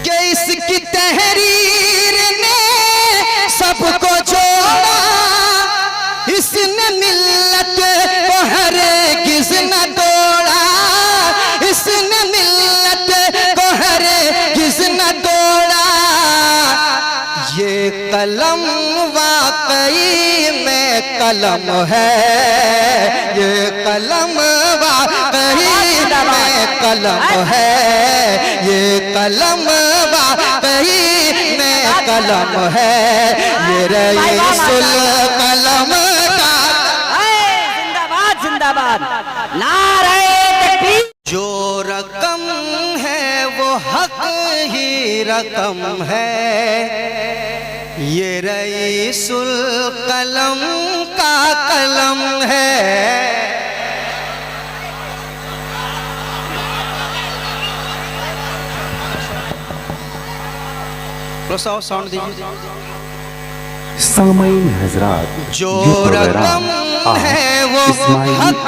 कि इसकी तहरीर ने सबको जोड़ा, इसने मिल्लत को हरगिज़ न तोड़ा, इसने मिल्लत को हरगिज़ न तोड़ा। ये कलम वाकई में कलम है, ये कलम वाकई में कलम है, ये कलम वाकई में कलम है, ये रईसुल कलम का। जिंदाबाद जिंदाबाद, नारे तकबीर। जो रकम है वो हक ही रकम है, ये रईसुल कलम का कलम है। साउंड दीजिए। सामाईन हजरात, जो रकम है वो हक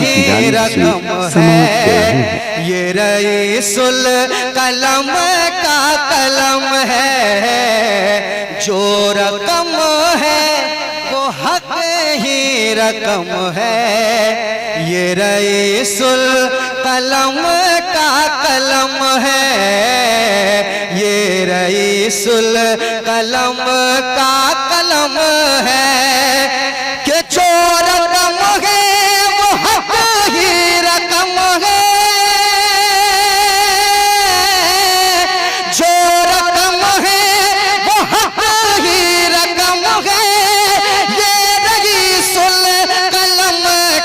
ही रकम है, ये रईसुल कलम का कलम है। जो रकम है वो हक ही रकम है, ये रईसुल कलम का कलम है, ये रईसुल कलम का कलम है। कि जो रकम है वो हक ही रकम है, जो रकम है वो हक ही रकम है, ये रईसुल कलम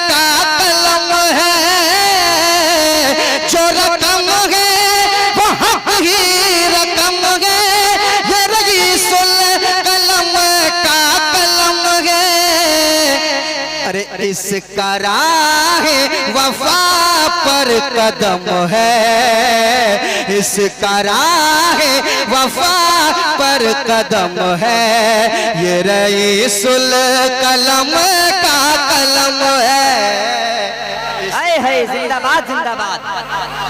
का कलम है। जो रकम है वो हक ही रकम है, ये रईसुल कलम का कलम है। अरे इसका राह वफा पर कदम है, इसका राह वफा पर कदम है, ये रईसुल कलम का कलम है। है जिंदाबाद जिंदाबाद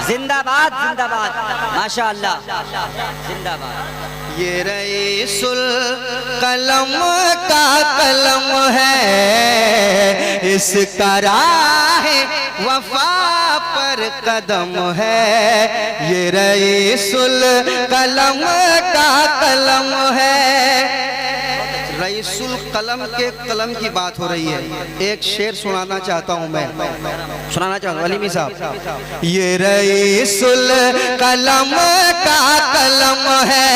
जिंदाबाद जिंदाबाद, माशाअल्लाह जिंदाबाद। ये रईसुल कलम का कलम है, इसका राह वफा पर कदम है, ये रईसुल कलम का कलम है। रईसुल कलम के कलम की बात हो रही है। एक शेर सुनाना चाहता हूँ मैं, सुनाना चाहता हूँ अलीमी साहब। ये रईसुल कलम का कलम है,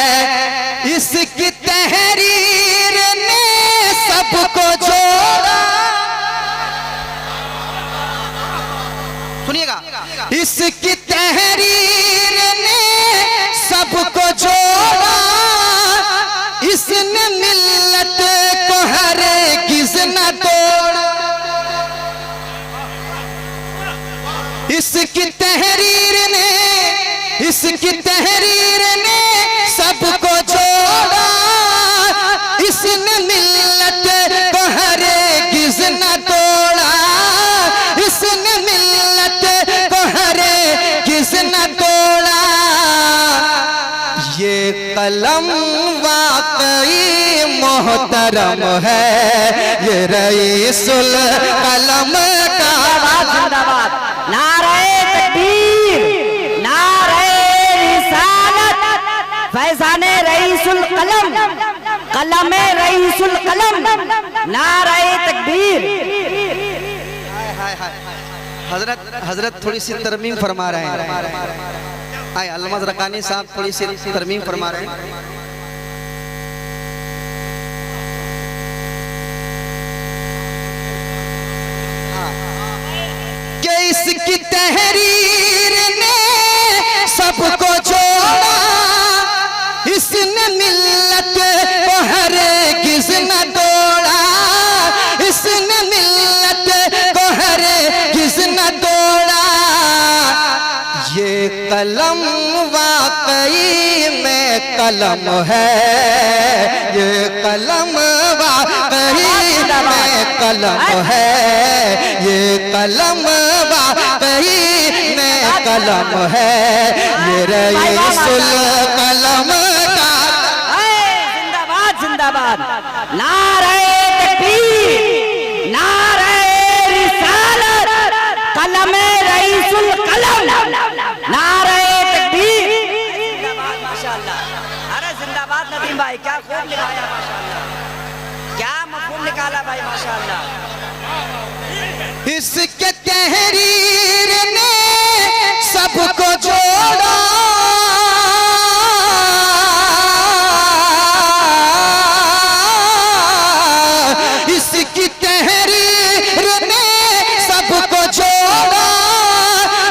इसकी तहरीर ने सबको जोड़ा। सुनिएगा, इसकी तहरीर ने सबको जोड़ा, इसने मिल्लत को हरगिज़ न तोड़ा। इसकी तहरीर ने, इसकी तहरीर ने सबको जोड़ा, इसने मिल्लत को हरगिज़ न तोड़ा, इसने मिल्लत को हरगिज़ न तोड़ा। ये कलम वाकई मोहतरम है, ये रईसुल कलम का। जिंदाबाद, नारे तकबीर, नारे रिसालत, फैज़ाने रईसुल कलम, कलमे रईसुल कलम, नारे तकबीर। हजरत थोड़ी सी तरमीम फरमा रहे हैं। आए अल्लामा ज़रक़ानी साहब थोड़ी सी तरमीम फरमा रहे हैं। कि इसकी तहरीर ने सबको जोड़ा, इसने मिल्लत को हरगिज़ न तोड़ा, इसने मिल्लत को हरगिज़ न तोड़ा। ये कलम वाकई में कलम है, ये कलम वाकई में कलम है, ये कलम वाकई में कलम है, ये रईसुल कलम नारे तकबीर, नारे रिसालत, कलमे रईसुल कलम, नारे तकबीर। जिंदाबाद माशाअल्लाह। अरे जिंदाबाद नदीम भाई, क्या खूब लिखाया माशाअल्लाह, क्या मफहूम निकाला भाई माशाअल्लाह। इसके तहरीर ने सबको जोड़ा, इसकी तहरीर ने सबको जोड़ा,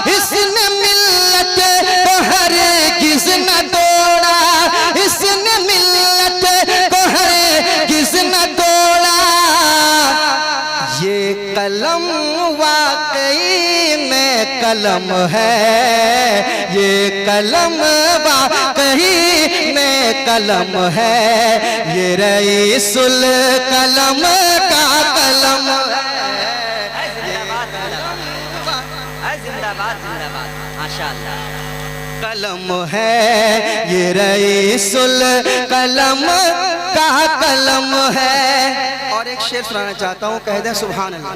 इसने मिल्लत को हरगिज़ न तोड़ा, इसने मिल्लत को हरगिज़ न तोड़ा। ये कलम वाकई में कलम है, ये कलम वाकई में कलम है, ये रईसुल कलम का कलम है। जिंदाबाद जिंदाबाद माशाअल्लाह। कलम है ये रईसुल कलम का कलम है। और एक शेर सुनाना चाहता हूँ, कह दे सुभान अल्लाह,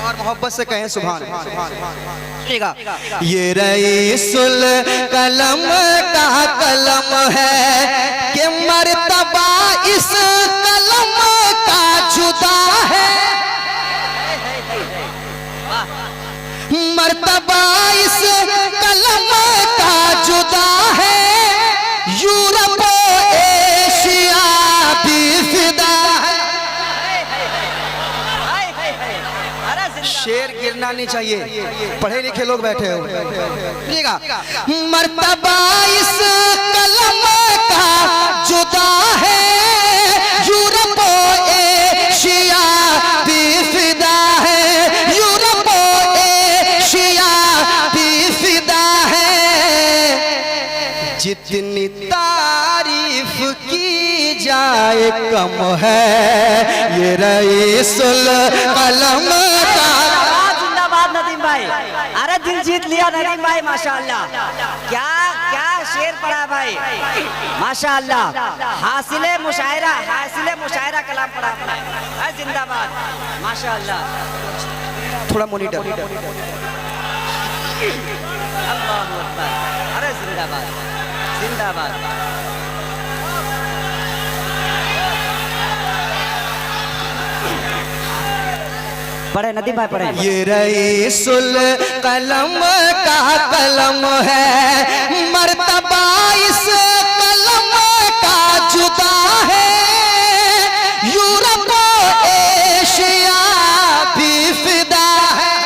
और मोहब्बत से कहें सुभान अल्लाह। ये रईसुल कलम का कलम है कि मर्तबा इस कलम का जुदा है, मर्तबा इस कलम का जुदा है, यूरोप एशिया भी फिदा है। शेर गिरना नहीं चाहिए, पढ़े लिखे लोग बैठे हो। मर्तबा इस कलम का जुदा है, यूरोप एशिया भी फिदा है, यूरोप एशिया भी फिदा है। जितनी तारीफ की जाए कम है, ये रईसुल कलम का। जिंदाबाद नदीम भाई, अरे दिल जीत लिया नदीम भाई माशाअल्लाह। क्या क्या शेर पढ़ा भाई माशाअल्लाह। हासिले मुशायरा कलाम पढ़ा अपना। जिंदाबाद माशाअल्लाह। थोड़ा मॉनिटर। अल्लाहु अकबर। अरे जिंदाबाद जिंदाबाद। पढ़े नदीम भाई पढ़े। ये रईसुल कलम का कलम है, मर्तबा इस कलम का जुदा है, यूरोप एशिया भी फिदा है।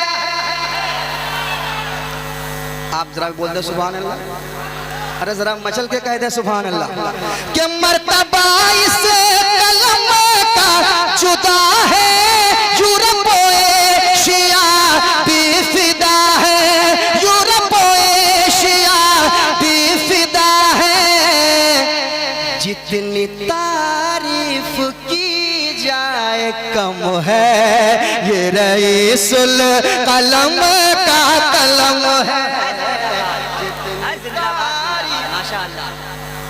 आप जरा बोल दे सुभान अल्लाह। अरे जरा मचल के कह दे सुभान अल्लाह। कि मर्तबा इस कलम का जुदा है, यूरोप एशिया भी फिदा है, यूरोप एशिया भी फिदा है। जितनी तारीफ की जाए कम है, ये रईसुल कलम का कलम है।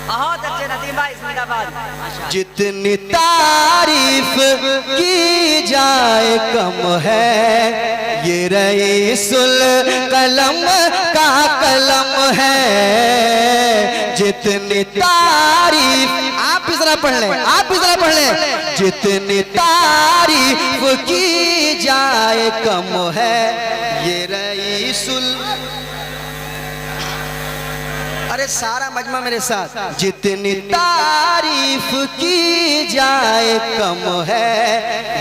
बहुत अच्छे नदीम भाई जिंदाबाद माशाअल्लाह। जितनी तारीफ की जाए कम है, ये रईसुल कलम का कलम है। जितनी तारीफ, आप भी जरा पढ़ लें, आप भी जरा पढ़ लें। जितनी तारीफ की जाए कम है, ये रईसुल। अरे सारा मजमा मेरे साथ। जितनी तारीफ की जाए कम है,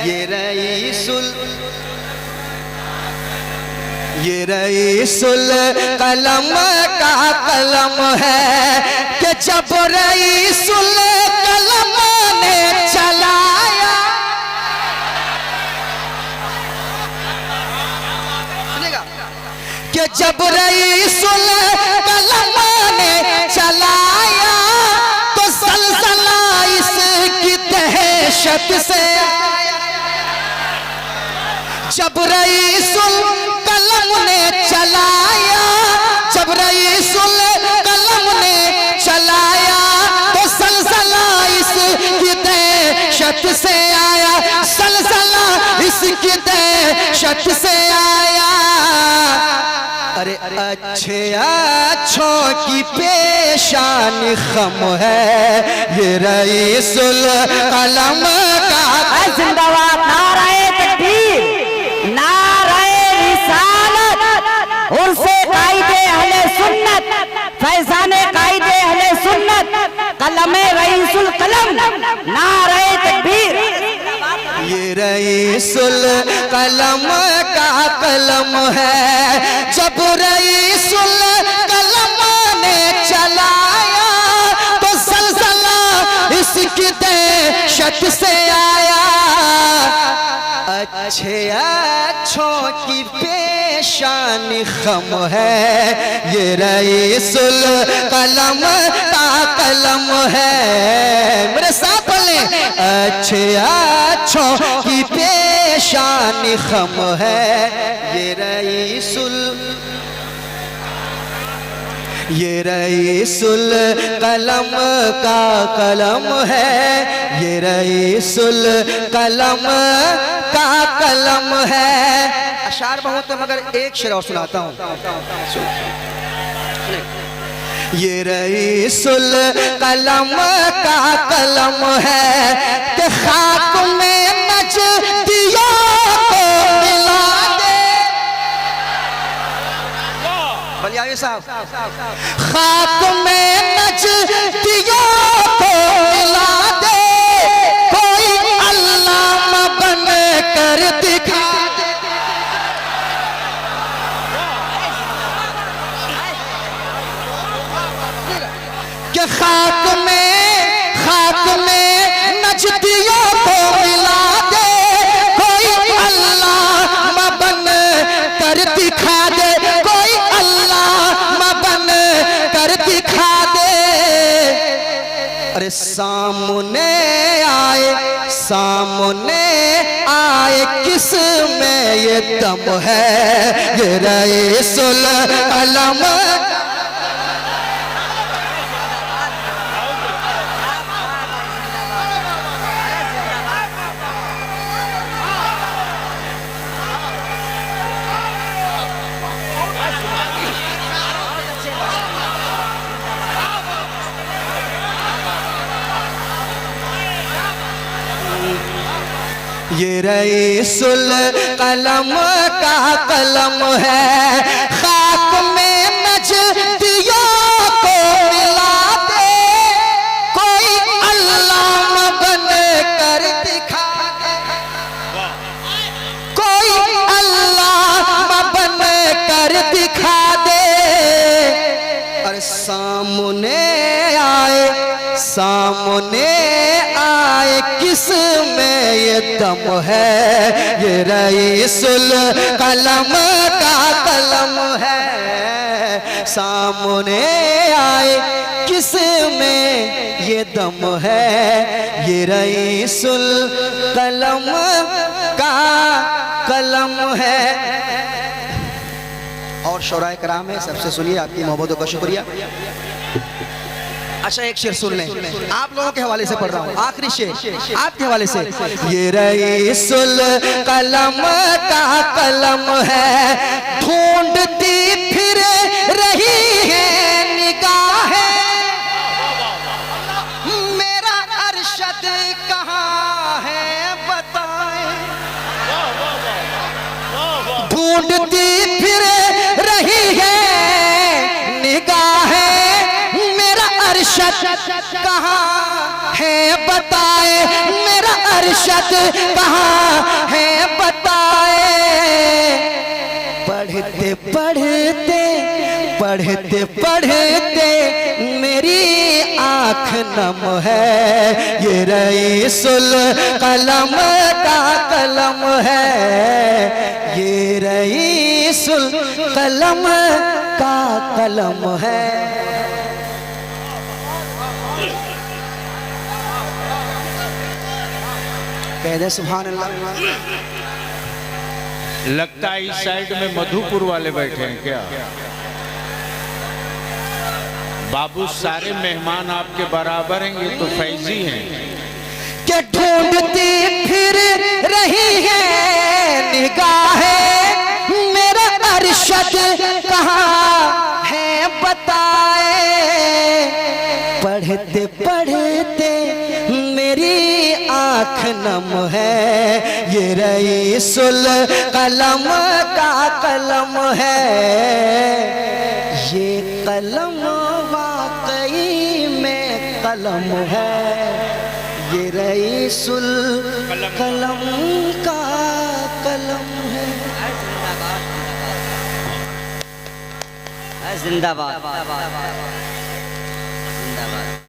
ये रईसुल कलम का कलम है कि जब रईसुल कलम ने चलाया, कि जब रईसुल कलम ने चलाया, तो सलसला इसकी दहशत से। जब रईसुल कलम ने चलाया, जब रईसुल कलम ने चलाया, तो सलसला इसकी दहशत से आया, सलसला इसकी दहशत से आया। अरे अच्छे अच्छों की पेशानी खम है, ये रईसुल कलम का। जिंदाबाद, नाराए तकबीर, नाराए रिसालत, उर्से कायदे अहले सुन्नत, फैजाने कायदे अहले सुन्नत, कलमे रईसुल कलम, नाराए तकबीर। ये रईसुल कलम का कलम है, जब रईसुल कलम ने चलाया तो सलसला इसकी दहशत से आया। अच्छे अच्छों की पेशानी खम है, ये रईसुल कलम का कलम है। मेरे साथ बोले, अच्छे अच्छों की पेशानी खम है, ये रईसुल कलम का कलम है, ये रईसुल कलम का कलम है। अशार बहुत है मगर एक शेर और सुनाता हूँ। ये रईसुल कलम का कलम है कि खाक में नजदियों को मिला दे। बलियावी साहब, खाक में नजदियों को मिला दे, कोई अल्लामा बन कर दिखा दे। कि खाक में नजदियों को मिला दे, कोई अल्लामा बन कर दिखा दे, कोई अल्लामा बन कर दिखा दे। अरे सामने आए किस में ये दम है, ये रईसुल कलम। ये रईसुल कलम का कलम है, खाक में नजदियों को मिला दे, कोई अल्लामा बन कर दिखा दे, कोई अल्लामा बन कर दिखा दे। और सामने आए किस में ये दम है, ये रईसुल कलम का कलम है। सामने आए किस में ये दम है, ये रईसुल कलम का कलम है। और शौराए कराम है, सबसे सुनिए, आपकी मोहब्बतों का शुक्रिया। अच्छा एक शेर सुन लें, आप लोगों के हवाले से पढ़ रहा हूँ, आखिरी शेर आपके हवाले से। ये रईसुल कलम का कलम है, ढूंढती फिर रही है निगाहें, मेरा अरशद कहाँ है बताएं। ढूंढती फिर रही है निगाहें, अरशद कहाँ है बताए, मेरा अरशद कहाँ है बताए। पढ़ते मेरी आँख नम है, ये रईसुल कलम का कलम है, ये रईसुल कलम का कलम है। कह दे सुभान अल्लाह। लगता है इस साइड में मधुपुर वाले बैठे हैं क्या? बाबू सारे मेहमान आपके बराबर हैं, ये तो फैजी हैं। के ढूंढती फिर रही है निगाहें, मेरा अरशद कहाँ है बताए। पढ़ते पढ़ते मेरी आँख नम है, ये रईसुल कलम का कलम है। ये कलम वाकई में कलम है, ये रईसुल कलम का कलम है। जिंदाबाद जिंदाबाद।